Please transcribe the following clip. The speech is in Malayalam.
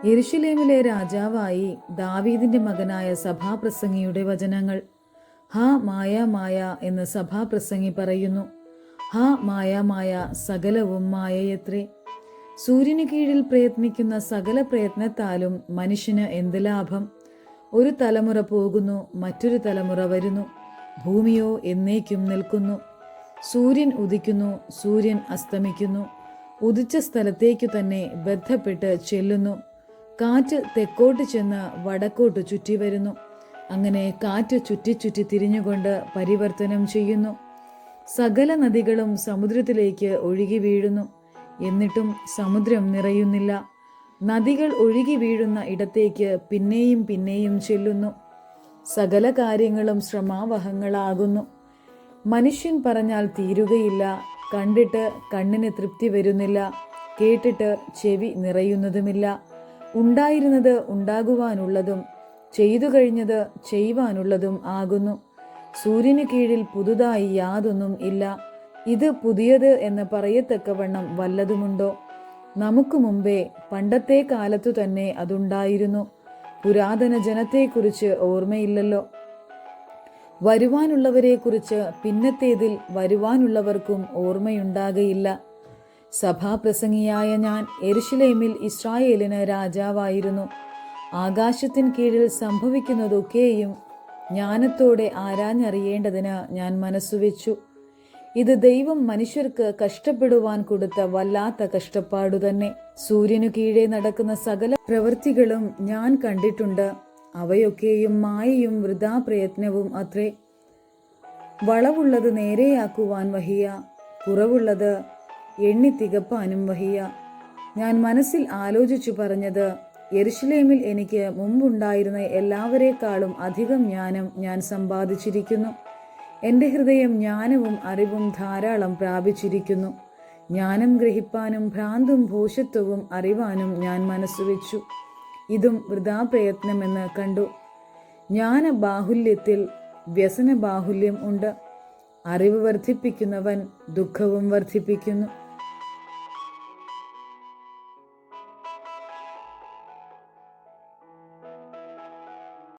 യെരുശലേമിലെ രാജാവായി ദാവീദിന്റെ മകനായ സഭാപ്രസംഗിയുടെ വചനങ്ങൾ. ഹാ മായ മായ എന്ന് സഭാപ്രസംഗി പറയുന്നു. ഹാ മായ മായ, സകലവും മായയത്രേ. സൂര്യന് കീഴിൽ പ്രയത്നിക്കുന്ന സകല പ്രയത്നത്താലും മനുഷ്യന് എന്ത് ലാഭം? ഒരു തലമുറ പോകുന്നു, മറ്റൊരു തലമുറ വരുന്നു, ഭൂമിയോ എന്നേക്കും നിൽക്കുന്നു. സൂര്യൻ ഉദിക്കുന്നു, സൂര്യൻ അസ്തമിക്കുന്നു, ഉദിച്ച സ്ഥലത്തേക്കു തന്നെ ബന്ധപ്പെട്ട് ചെല്ലുന്നു. കാറ്റ് തെക്കോട്ട് ചെന്ന് വടക്കോട്ട് ചുറ്റി വരുന്നു. അങ്ങനെ കാറ്റ് ചുറ്റി ചുറ്റി തിരിഞ്ഞുകൊണ്ട് പരിവർത്തനം ചെയ്യുന്നു. സകല നദികളും സമുദ്രത്തിലേക്ക് ഒഴുകി വീഴുന്നു, എന്നിട്ടും സമുദ്രം നിറയുന്നില്ല. നദികൾ ഒഴുകി വീഴുന്ന ഇടത്തേക്ക് പിന്നെയും പിന്നെയും ചെല്ലുന്നു. സകല കാര്യങ്ങളും ശ്രമാവഹങ്ങളാകുന്നു. മനുഷ്യൻ പറഞ്ഞാൽ തീരുകയില്ല. കണ്ടിട്ട് കണ്ണിന് തൃപ്തി വരുന്നില്ല, കേട്ടിട്ട് ചെവി നിറയുന്നതുമില്ല. ഉണ്ടായിരുന്നത് ഉണ്ടാകുവാനുള്ളതും ചെയ്തു കഴിഞ്ഞത് ചെയ്യുവാനുള്ളതും ആകുന്നു. സൂര്യന് കീഴിൽ പുതുതായി യാതൊന്നും ഇല്ല. ഇത് പുതിയത് എന്ന് പറയത്തക്കവണ്ണം വല്ലതുമുണ്ടോ? നമുക്ക് മുമ്പേ പണ്ടത്തെ കാലത്തു തന്നെ അതുണ്ടായിരുന്നു. പുരാതന ജനത്തെക്കുറിച്ച് ഓർമ്മയില്ലല്ലോ. വരുവാനുള്ളവരെക്കുറിച്ച് പിന്നത്തേതിൽ വരുവാനുള്ളവർക്കും ഓർമ്മയുണ്ടാകയില്ല. സഭാപ്രസംഗിയായ ഞാൻ യെരുശലേമിൽ ഇസ്രായേലിന് രാജാവായിരുന്നു. ആകാശത്തിൻ കീഴിൽ സംഭവിക്കുന്നതൊക്കെയും ജ്ഞാനത്തോടെ ആരാഞ്ഞറിയേണ്ടതിന് ഞാൻ മനസ്സുവെച്ചു. ഇത് ദൈവം മനുഷ്യർക്ക് കഷ്ടപ്പെടുവാൻ കൊടുത്ത വല്ലാത്ത കഷ്ടപ്പാടു തന്നെ. സൂര്യനു കീഴെ നടക്കുന്ന സകല പ്രവൃത്തികളും ഞാൻ കണ്ടിട്ടുണ്ട്. അവയൊക്കെയും മായയും വൃഥാ പ്രയത്നവും അത്രേ. വളവുള്ളത് നേരെയാക്കുവാൻ വഹിയ, കുറവുള്ളത് എണ്ണി തികപ്പാനും വഹിയ. ഞാൻ മനസ്സിൽ ആലോചിച്ചു പറഞ്ഞത്, യെരുശലേമിൽ എനിക്ക് മുമ്പുണ്ടായിരുന്ന എല്ലാവരെക്കാളും അധികം ജ്ഞാനം ഞാൻ സമ്പാദിച്ചിരിക്കുന്നു. എൻ്റെ ഹൃദയം ജ്ഞാനവും അറിവും ധാരാളം പ്രാപിച്ചിരിക്കുന്നു. ജ്ഞാനം ഗ്രഹിപ്പാനും ഭ്രാന്തും ഭോഷത്വവും അറിവാനും ഞാൻ മനസ്സുവെച്ചു. ഇതും വൃഥാ പ്രയത്നമെന്ന് കണ്ടു. ജ്ഞാന ബാഹുല്യത്തിൽ വ്യസന ബാഹുല്യം ഉണ്ട്. അറിവ് വർദ്ധിപ്പിക്കുന്നവൻ ദുഃഖവും വർദ്ധിപ്പിക്കുന്നു.